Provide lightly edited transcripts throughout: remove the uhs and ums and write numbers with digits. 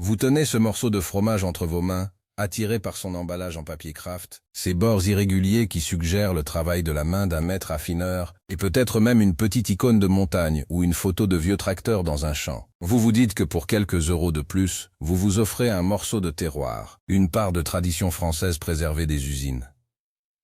Vous tenez ce morceau de fromage entre vos mains, attiré par son emballage en papier craft, ses bords irréguliers qui suggèrent le travail de la main d'un maître affineur, et peut-être même une petite icône de montagne ou une photo de vieux tracteur dans un champ. Vous vous dites que pour quelques euros de plus, vous vous offrez un morceau de terroir, une part de tradition française préservée des usines.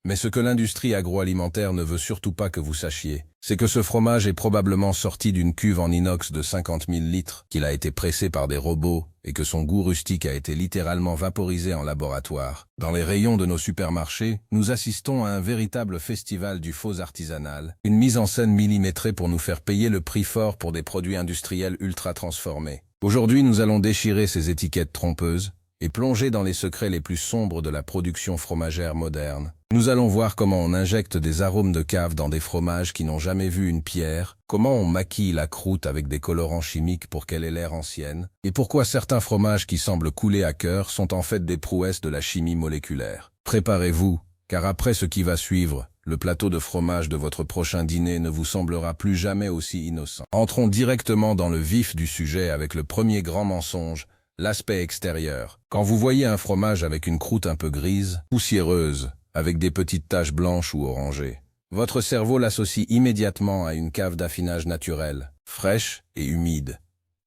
Mais ce que l'industrie agroalimentaire ne veut surtout pas que vous sachiez, c'est que ce fromage est probablement sorti d'une cuve en inox de 50 000 litres, qu'il a été pressé par des robots, et que son goût rustique a été littéralement vaporisé en laboratoire. Dans les rayons de nos supermarchés, nous assistons à un véritable festival du faux artisanal, une mise en scène millimétrée pour nous faire payer le prix fort pour des produits industriels ultra transformés. Aujourd'hui, nous allons déchirer ces étiquettes trompeuses, et plonger dans les secrets les plus sombres de la production fromagère moderne. Nous allons voir comment on injecte des arômes de cave dans des fromages qui n'ont jamais vu une pierre, comment on maquille la croûte avec des colorants chimiques pour qu'elle ait l'air ancienne, et pourquoi certains fromages qui semblent couler à cœur sont en fait des prouesses de la chimie moléculaire. Préparez-vous, car après ce qui va suivre, le plateau de fromage de votre prochain dîner ne vous semblera plus jamais aussi innocent. Entrons directement dans le vif du sujet avec le premier grand mensonge, l'aspect extérieur. Quand vous voyez un fromage avec une croûte un peu grise, poussiéreuse, avec des petites taches blanches ou orangées, votre cerveau l'associe immédiatement à une cave d'affinage naturelle, fraîche et humide.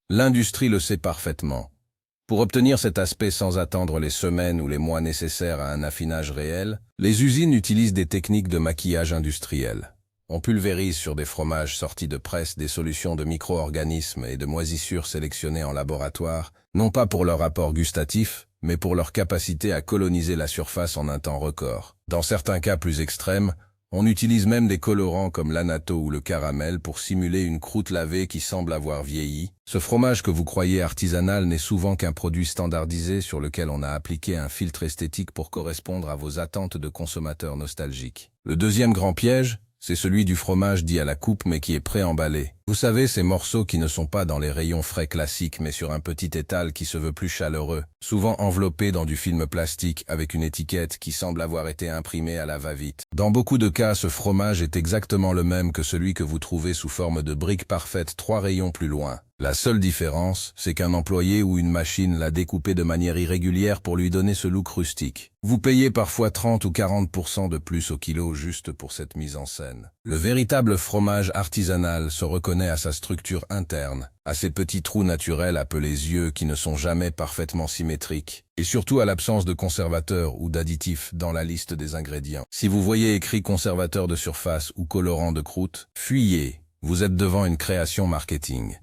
L'industrie le sait parfaitement. Pour obtenir cet aspect sans attendre les semaines ou les mois nécessaires à un affinage réel, les usines utilisent des techniques de maquillage industriel. On pulvérise sur des fromages sortis de presse des solutions de micro-organismes et de moisissures sélectionnées en laboratoire, non pas pour leur apport gustatif, mais pour leur capacité à coloniser la surface en un temps record. Dans certains cas plus extrêmes, on utilise même des colorants comme l'annatto ou le caramel pour simuler une croûte lavée qui semble avoir vieilli. Ce fromage que vous croyez artisanal n'est souvent qu'un produit standardisé sur lequel on a appliqué un filtre esthétique pour correspondre à vos attentes de consommateurs nostalgiques. Le deuxième grand piège, c'est celui du fromage dit à la coupe mais qui est pré-emballé. Vous savez, ces morceaux qui ne sont pas dans les rayons frais classiques mais sur un petit étal qui se veut plus chaleureux, souvent enveloppé dans du film plastique avec une étiquette qui semble avoir été imprimée à la va-vite. Dans beaucoup de cas, ce fromage est exactement le même que celui que vous trouvez sous forme de brique parfaite 3 rayons plus loin. La seule différence, c'est qu'un employé ou une machine l'a découpé de manière irrégulière pour lui donner ce look rustique. Vous payez parfois 30 ou 40% de plus au kilo juste pour cette mise en scène. Le véritable fromage artisanal se reconnaît à sa structure interne, à ces petits trous naturels appelés yeux qui ne sont jamais parfaitement symétriques, et surtout à l'absence de conservateurs ou d'additifs dans la liste des ingrédients. Si vous voyez écrit conservateur de surface ou colorant de croûte, fuyez, vous êtes devant une création marketing.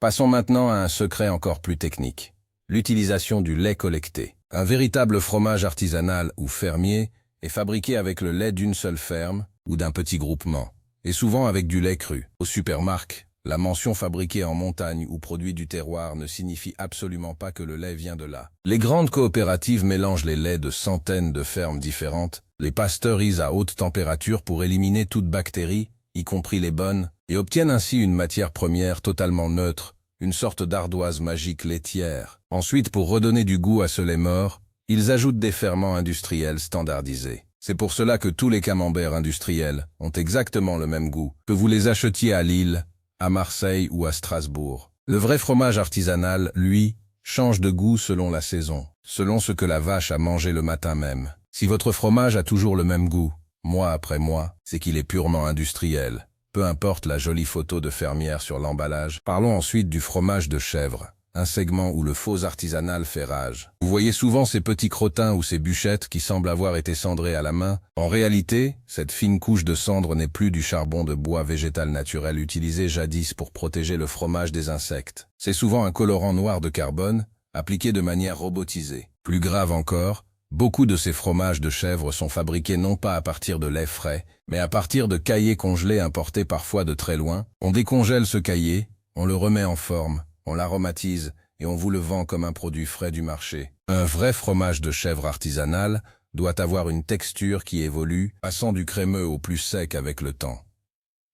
Passons maintenant à un secret encore plus technique, l'utilisation du lait collecté. Un véritable fromage artisanal ou fermier est fabriqué avec le lait d'une seule ferme ou d'un petit groupement, et souvent avec du lait cru. Au supermarché, la mention fabriquée en montagne ou produit du terroir ne signifie absolument pas que le lait vient de là. Les grandes coopératives mélangent les laits de centaines de fermes différentes, les pasteurisent à haute température pour éliminer toute bactérie, y compris les bonnes, et obtiennent ainsi une matière première totalement neutre, une sorte d'ardoise magique laitière. Ensuite, pour redonner du goût à ce lait mort, ils ajoutent des ferments industriels standardisés. C'est pour cela que tous les camemberts industriels ont exactement le même goût, que vous les achetiez à Lille, à Marseille ou à Strasbourg. Le vrai fromage artisanal, lui, change de goût selon la saison, selon ce que la vache a mangé le matin même. Si votre fromage a toujours le même goût, mois après mois, c'est qu'il est purement industriel. Peu importe la jolie photo de fermière sur l'emballage. Parlons ensuite du fromage de chèvre, un segment où le faux artisanal fait rage. Vous voyez souvent ces petits crottins ou ces bûchettes qui semblent avoir été cendrées à la main. En réalité, cette fine couche de cendre n'est plus du charbon de bois végétal naturel utilisé jadis pour protéger le fromage des insectes. C'est souvent un colorant noir de carbone, appliqué de manière robotisée. Plus grave encore, beaucoup de ces fromages de chèvre sont fabriqués non pas à partir de lait frais, mais à partir de caillés congelés importés parfois de très loin. On décongèle ce caillé, on le remet en forme, on l'aromatise et on vous le vend comme un produit frais du marché. Un vrai fromage de chèvre artisanal doit avoir une texture qui évolue, passant du crémeux au plus sec avec le temps.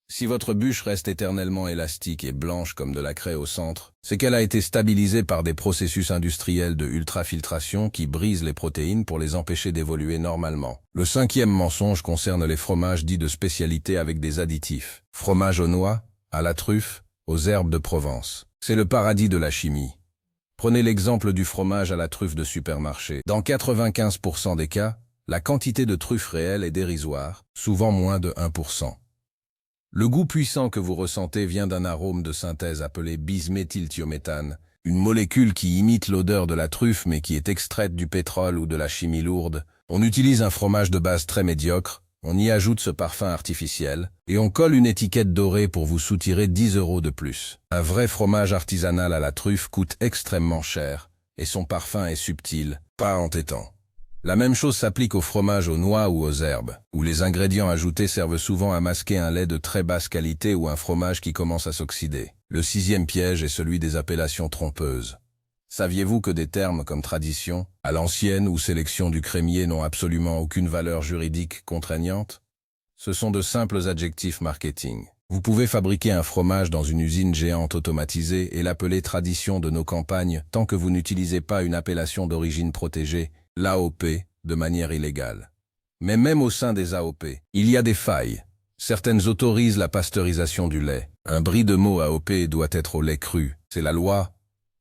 Si votre bûche reste éternellement élastique et blanche comme de la craie au centre, c'est qu'elle a été stabilisée par des processus industriels de ultrafiltration qui brisent les protéines pour les empêcher d'évoluer normalement. Le cinquième mensonge concerne les fromages dits de spécialité avec des additifs. Fromage aux noix, à la truffe, aux herbes de Provence. C'est le paradis de la chimie. Prenez l'exemple du fromage à la truffe de supermarché. Dans 95% des cas, la quantité de truffe réelle est dérisoire, souvent moins de 1%. Le goût puissant que vous ressentez vient d'un arôme de synthèse appelé bisméthylthiométhane, une molécule qui imite l'odeur de la truffe mais qui est extraite du pétrole ou de la chimie lourde. On utilise un fromage de base très médiocre, on y ajoute ce parfum artificiel, et on colle une étiquette dorée pour vous soutirer 10 € de plus. Un vrai fromage artisanal à la truffe coûte extrêmement cher, et son parfum est subtil, pas entêtant. La même chose s'applique au fromage aux noix ou aux herbes, où les ingrédients ajoutés servent souvent à masquer un lait de très basse qualité ou un fromage qui commence à s'oxyder. Le 6e piège est celui des appellations trompeuses. Saviez-vous que des termes comme tradition, à l'ancienne ou sélection du crémier n'ont absolument aucune valeur juridique contraignante? Ce sont de simples adjectifs marketing. Vous pouvez fabriquer un fromage dans une usine géante automatisée et l'appeler tradition de nos campagnes tant que vous n'utilisez pas une appellation d'origine protégée, l'AOP, de manière illégale. Mais même au sein des AOP, il y a des failles. Certaines autorisent la pasteurisation du lait. Un brie de Meaux AOP doit être au lait cru, c'est la loi.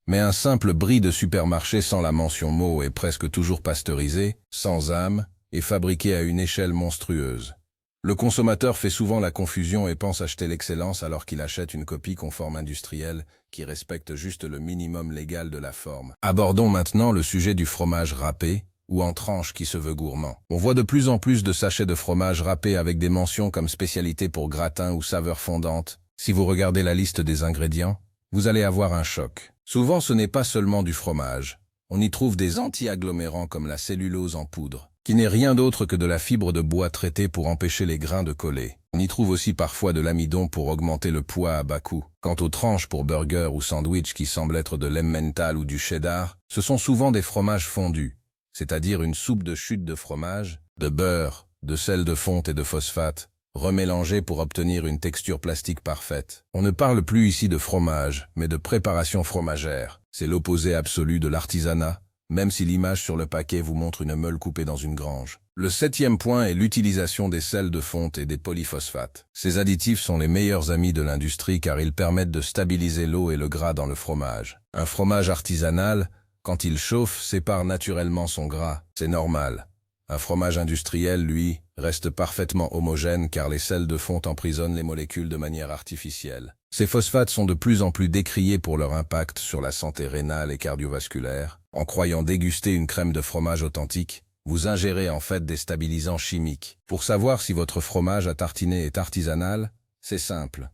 Mais un simple brie de supermarché sans la mention Meaux est presque toujours pasteurisé, sans âme, et fabriqué à une échelle monstrueuse. Le consommateur fait souvent la confusion et pense acheter l'excellence alors qu'il achète une copie conforme industrielle qui respecte juste le minimum légal de la forme. Abordons maintenant le sujet du fromage râpé, ou en tranche qui se veut gourmand. On voit de plus en plus de sachets de fromage râpé avec des mentions comme spécialité pour gratin ou saveur fondante. Si vous regardez la liste des ingrédients, vous allez avoir un choc. Souvent ce n'est pas seulement du fromage. On y trouve des anti-agglomérants comme la cellulose en poudre, qui n'est rien d'autre que de la fibre de bois traitée pour empêcher les grains de coller. On y trouve aussi parfois de l'amidon pour augmenter le poids à bas coût. Quant aux tranches pour burger ou sandwich qui semblent être de l'emmental ou du cheddar, ce sont souvent des fromages fondus, c'est-à-dire une soupe de chute de fromage, de beurre, de sel de fonte et de phosphate, remélangés pour obtenir une texture plastique parfaite. On ne parle plus ici de fromage, mais de préparation fromagère. C'est l'opposé absolu de l'artisanat, même si l'image sur le paquet vous montre une meule coupée dans une grange. Le 7e point est l'utilisation des sels de fonte et des polyphosphates. Ces additifs sont les meilleurs amis de l'industrie car ils permettent de stabiliser l'eau et le gras dans le fromage. Un fromage artisanal, quand il chauffe, sépare naturellement son gras. C'est normal. Un fromage industriel, lui, reste parfaitement homogène car les sels de fonte emprisonnent les molécules de manière artificielle. Ces phosphates sont de plus en plus décriés pour leur impact sur la santé rénale et cardiovasculaire. En croyant déguster une crème de fromage authentique, vous ingérez en fait des stabilisants chimiques. Pour savoir si votre fromage à tartiner est artisanal, c'est simple.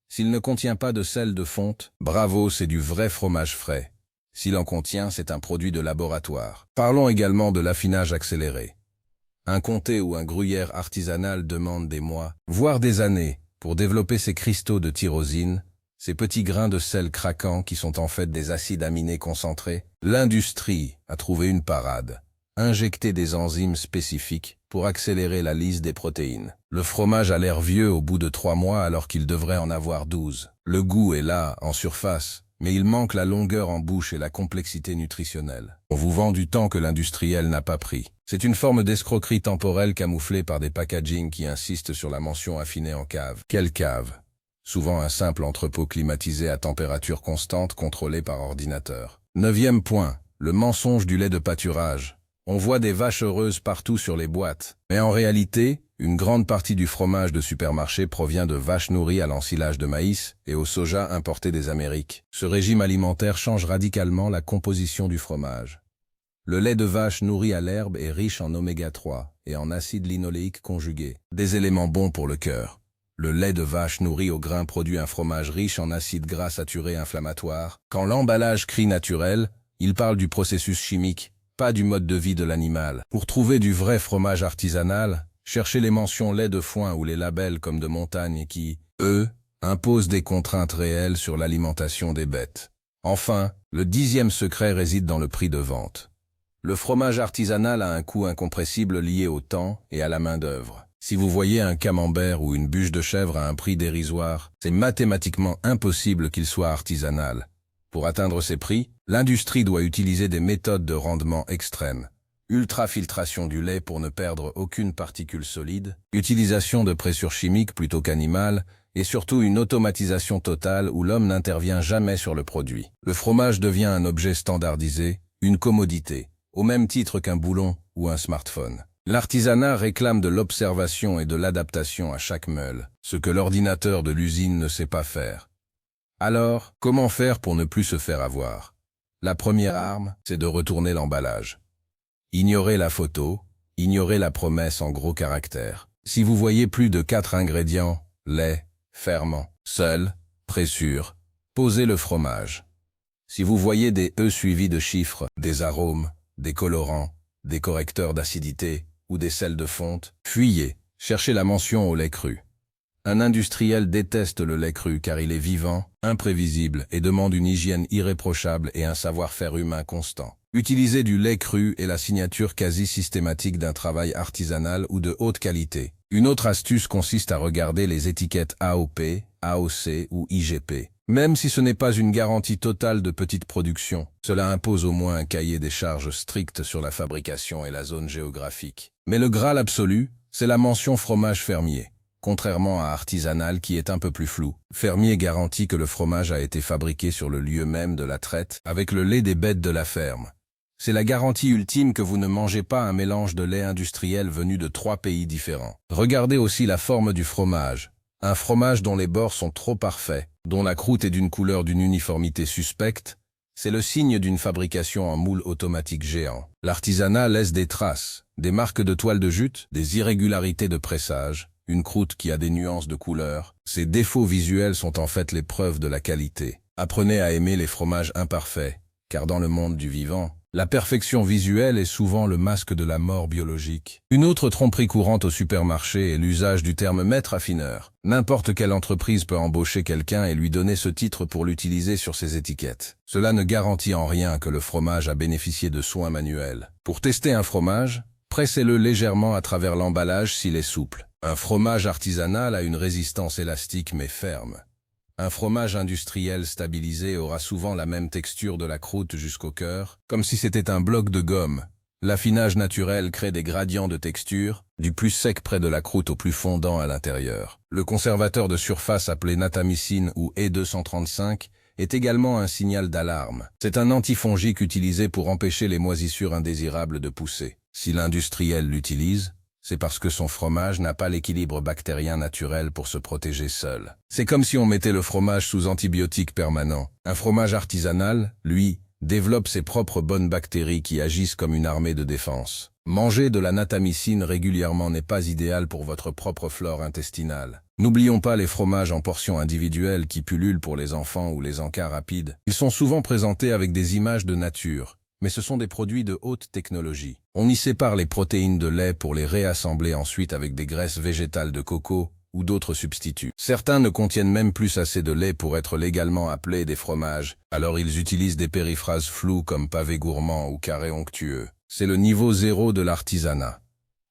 S'il ne contient pas de sel de fonte, bravo, c'est du vrai fromage frais. S'il en contient, c'est un produit de laboratoire. Parlons également de l'affinage accéléré. Un comté ou un gruyère artisanal demande des mois, voire des années, pour développer ces cristaux de tyrosine, ces petits grains de sel craquants qui sont en fait des acides aminés concentrés. L'industrie a trouvé une parade. Injecter des enzymes spécifiques pour accélérer la lyse des protéines. Le fromage a l'air vieux au bout de 3 mois alors qu'il devrait en avoir 12. Le goût est là, en surface, mais il manque la longueur en bouche et la complexité nutritionnelle. On vous vend du temps que l'industriel n'a pas pris. C'est une forme d'escroquerie temporelle camouflée par des packagings qui insistent sur la mention affinée en cave. Quelle cave? Souvent un simple entrepôt climatisé à température constante contrôlé par ordinateur. 9e point, le mensonge du lait de pâturage. On voit des vaches heureuses partout sur les boîtes. Mais en réalité, une grande partie du fromage de supermarché provient de vaches nourries à l'ensilage de maïs et au soja importé des Amériques. Ce régime alimentaire change radicalement la composition du fromage. Le lait de vache nourri à l'herbe est riche en oméga 3 et en acide linoléique conjugué, des éléments bons pour le cœur. Le lait de vache nourri au grain produit un fromage riche en acides gras saturés inflammatoires. Quand l'emballage crie naturel, il parle du processus chimique, pas du mode de vie de l'animal. Pour trouver du vrai fromage artisanal, cherchez les mentions lait de foin ou les labels comme de montagne qui, eux, imposent des contraintes réelles sur l'alimentation des bêtes. Enfin, le 10e secret réside dans le prix de vente. Le fromage artisanal a un coût incompressible lié au temps et à la main-d'œuvre. Si vous voyez un camembert ou une bûche de chèvre à un prix dérisoire, c'est mathématiquement impossible qu'il soit artisanal. Pour atteindre ces prix, l'industrie doit utiliser des méthodes de rendement extrêmes. Ultrafiltration du lait pour ne perdre aucune particule solide, utilisation de pressure chimique plutôt qu'animale, et surtout une automatisation totale où l'homme n'intervient jamais sur le produit. Le fromage devient un objet standardisé, une commodité, au même titre qu'un boulon ou un smartphone. L'artisanat réclame de l'observation et de l'adaptation à chaque meule, ce que l'ordinateur de l'usine ne sait pas faire. Alors, comment faire pour ne plus se faire avoir? La première arme, c'est de retourner l'emballage. Ignorez la photo, ignorez la promesse en gros caractères. Si vous voyez plus de 4 ingrédients, lait, ferment, sel, pressure, posez le fromage. Si vous voyez des E suivis de chiffres, des arômes, des colorants, des correcteurs d'acidité ou des sels de fonte, fuyez, cherchez la mention au lait cru. Un industriel déteste le lait cru car il est vivant, imprévisible et demande une hygiène irréprochable et un savoir-faire humain constant. Utiliser du lait cru est la signature quasi systématique d'un travail artisanal ou de haute qualité. Une autre astuce consiste à regarder les étiquettes AOP, AOC ou IGP. Même si ce n'est pas une garantie totale de petite production, cela impose au moins un cahier des charges strict sur la fabrication et la zone géographique. Mais le Graal absolu, c'est la mention fromage fermier. Contrairement à artisanal qui est un peu plus flou. Fermier garantit que le fromage a été fabriqué sur le lieu même de la traite, avec le lait des bêtes de la ferme. C'est la garantie ultime que vous ne mangez pas un mélange de lait industriel venu de 3 pays différents. Regardez aussi la forme du fromage. Un fromage dont les bords sont trop parfaits, dont la croûte est d'une couleur d'une uniformité suspecte, c'est le signe d'une fabrication en moule automatique géant. L'artisanat laisse des traces, des marques de toile de jute, des irrégularités de pressage, une croûte qui a des nuances de couleur. Ces défauts visuels sont en fait les preuves de la qualité. Apprenez à aimer les fromages imparfaits, car dans le monde du vivant, la perfection visuelle est souvent le masque de la mort biologique. Une autre tromperie courante au supermarché est l'usage du terme maître affineur. N'importe quelle entreprise peut embaucher quelqu'un et lui donner ce titre pour l'utiliser sur ses étiquettes. Cela ne garantit en rien que le fromage a bénéficié de soins manuels. Pour tester un fromage, pressez-le légèrement à travers l'emballage s'il est souple. Un fromage artisanal a une résistance élastique mais ferme. Un fromage industriel stabilisé aura souvent la même texture de la croûte jusqu'au cœur, comme si c'était un bloc de gomme. L'affinage naturel crée des gradients de texture, du plus sec près de la croûte au plus fondant à l'intérieur. Le conservateur de surface appelé natamycine ou E235 est également un signal d'alarme. C'est un antifongique utilisé pour empêcher les moisissures indésirables de pousser. Si l'industriel l'utilise, c'est parce que son fromage n'a pas l'équilibre bactérien naturel pour se protéger seul. C'est comme si on mettait le fromage sous antibiotiques permanents. Un fromage artisanal, lui, développe ses propres bonnes bactéries qui agissent comme une armée de défense. Manger de la natamycine régulièrement n'est pas idéal pour votre propre flore intestinale. N'oublions pas les fromages en portions individuelles qui pullulent pour les enfants ou les encas rapides. Ils sont souvent présentés avec des images de nature, mais ce sont des produits de haute technologie. On y sépare les protéines de lait pour les réassembler ensuite avec des graisses végétales de coco ou d'autres substituts. Certains ne contiennent même plus assez de lait pour être légalement appelés des fromages, alors ils utilisent des périphrases floues comme pavé gourmand ou carré onctueux. C'est le niveau 0 de l'artisanat.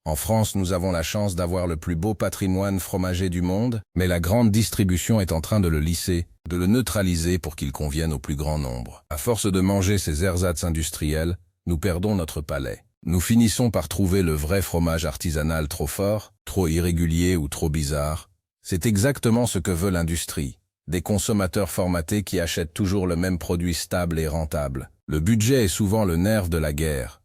En France, nous avons la chance d'avoir le plus beau patrimoine fromager du monde, mais la grande distribution est en train de le lisser, de le neutraliser pour qu'il convienne au plus grand nombre. À force de manger ces ersatz industriels, nous perdons notre palais. Nous finissons par trouver le vrai fromage artisanal trop fort, trop irrégulier ou trop bizarre. C'est exactement ce que veut l'industrie. Des consommateurs formatés qui achètent toujours le même produit stable et rentable. Le budget est souvent le nerf de la guerre.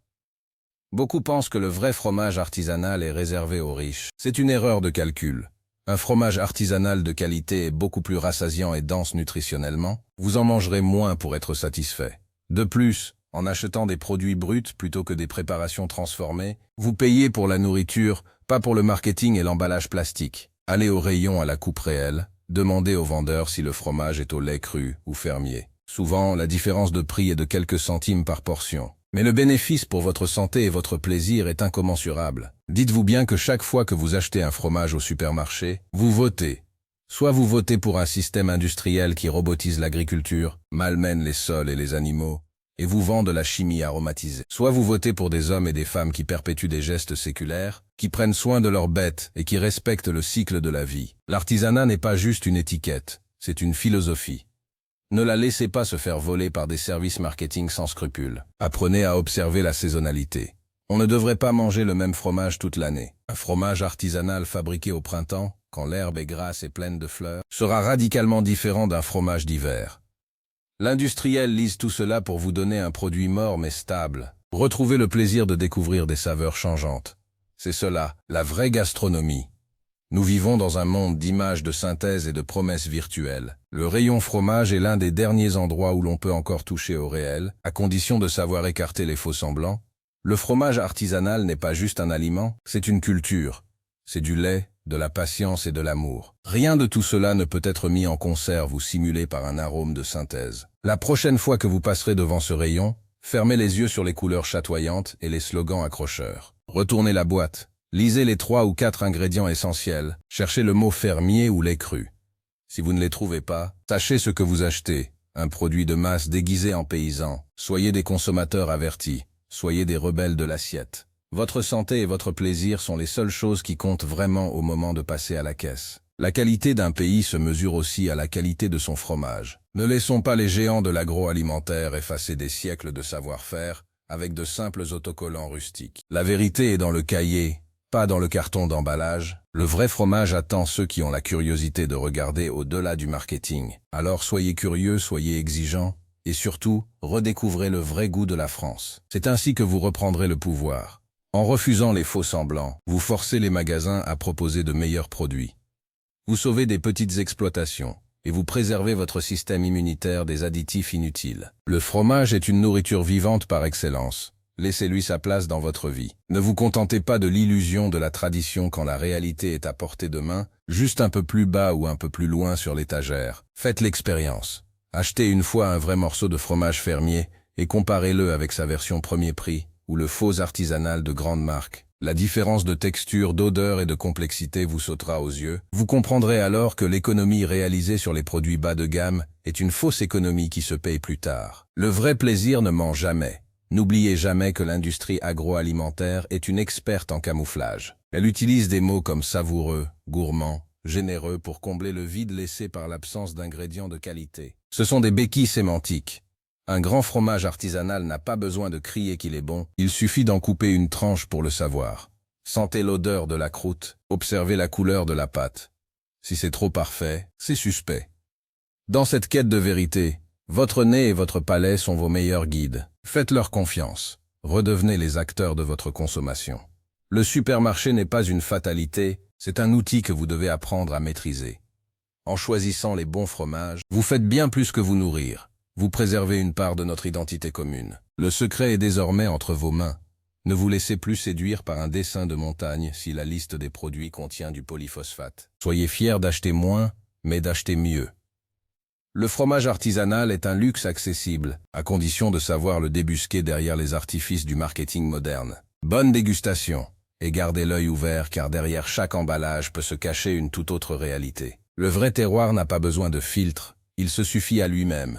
Beaucoup pensent que le vrai fromage artisanal est réservé aux riches. C'est une erreur de calcul. Un fromage artisanal de qualité est beaucoup plus rassasiant et dense nutritionnellement. Vous en mangerez moins pour être satisfait. De plus, en achetant des produits bruts plutôt que des préparations transformées, vous payez pour la nourriture, pas pour le marketing et l'emballage plastique. Allez au rayon à la coupe réelle, demandez au vendeur si le fromage est au lait cru ou fermier. Souvent, la différence de prix est de quelques centimes par portion. Mais le bénéfice pour votre santé et votre plaisir est incommensurable. Dites-vous bien que chaque fois que vous achetez un fromage au supermarché, vous votez. Soit vous votez pour un système industriel qui robotise l'agriculture, malmène les sols et les animaux, et vous vend de la chimie aromatisée. Soit vous votez pour des hommes et des femmes qui perpétuent des gestes séculaires, qui prennent soin de leurs bêtes et qui respectent le cycle de la vie. L'artisanat n'est pas juste une étiquette, c'est une philosophie. Ne la laissez pas se faire voler par des services marketing sans scrupules. Apprenez à observer la saisonnalité. On ne devrait pas manger le même fromage toute l'année. Un fromage artisanal fabriqué au printemps quand l'herbe est grasse et pleine de fleurs, sera radicalement différent d'un fromage d'hiver. L'industriel lise tout cela pour vous donner un produit mort mais stable. Retrouvez le plaisir de découvrir des saveurs changeantes. C'est cela, la vraie gastronomie. Nous vivons dans un monde d'images de synthèse et de promesses virtuelles. Le rayon fromage est l'un des derniers endroits où l'on peut encore toucher au réel, à condition de savoir écarter les faux-semblants. Le fromage artisanal n'est pas juste un aliment, c'est une culture. C'est du lait, de la patience et de l'amour. Rien de tout cela ne peut être mis en conserve ou simulé par un arôme de synthèse. La prochaine fois que vous passerez devant ce rayon, fermez les yeux sur les couleurs chatoyantes et les slogans accrocheurs. Retournez la boîte. Lisez les 3 ou 4 ingrédients essentiels, cherchez le mot fermier ou lait cru. Si vous ne les trouvez pas, sachez ce que vous achetez, un produit de masse déguisé en paysan. Soyez des consommateurs avertis, soyez des rebelles de l'assiette. Votre santé et votre plaisir sont les seules choses qui comptent vraiment au moment de passer à la caisse. La qualité d'un pays se mesure aussi à la qualité de son fromage. Ne laissons pas les géants de l'agroalimentaire effacer des siècles de savoir-faire avec de simples autocollants rustiques. La vérité est dans le cahier, pas dans le carton d'emballage. Le vrai fromage attend ceux qui ont la curiosité de regarder au-delà du marketing. Alors soyez curieux, soyez exigeants, et surtout, redécouvrez le vrai goût de la France. C'est ainsi que vous reprendrez le pouvoir. En refusant les faux semblants, vous forcez les magasins à proposer de meilleurs produits. Vous sauvez des petites exploitations, et vous préservez votre système immunitaire des additifs inutiles. Le fromage est une nourriture vivante par excellence. Laissez-lui sa place dans votre vie. Ne vous contentez pas de l'illusion de la tradition quand la réalité est à portée de main, juste un peu plus bas ou un peu plus loin sur l'étagère. Faites l'expérience. Achetez une fois un vrai morceau de fromage fermier et comparez-le avec sa version premier prix ou le faux artisanal de grande marque. La différence de texture, d'odeur et de complexité vous sautera aux yeux. Vous comprendrez alors que l'économie réalisée sur les produits bas de gamme est une fausse économie qui se paye plus tard. Le vrai plaisir ne ment jamais. N'oubliez jamais que l'industrie agroalimentaire est une experte en camouflage. Elle utilise des mots comme savoureux, gourmand, généreux pour combler le vide laissé par l'absence d'ingrédients de qualité. Ce sont des béquilles sémantiques. Un grand fromage artisanal n'a pas besoin de crier qu'il est bon, il suffit d'en couper une tranche pour le savoir. Sentez l'odeur de la croûte, observez la couleur de la pâte. Si c'est trop parfait, c'est suspect. Dans cette quête de vérité, votre nez et votre palais sont vos meilleurs guides. Faites-leur confiance. Redevenez les acteurs de votre consommation. Le supermarché n'est pas une fatalité, c'est un outil que vous devez apprendre à maîtriser. En choisissant les bons fromages, vous faites bien plus que vous nourrir. Vous préservez une part de notre identité commune. Le secret est désormais entre vos mains. Ne vous laissez plus séduire par un dessin de montagne si la liste des produits contient du polyphosphate. Soyez fiers d'acheter moins, mais d'acheter mieux. Le fromage artisanal est un luxe accessible, à condition de savoir le débusquer derrière les artifices du marketing moderne. Bonne dégustation, et gardez l'œil ouvert car derrière chaque emballage peut se cacher une toute autre réalité. Le vrai terroir n'a pas besoin de filtre, il se suffit à lui-même.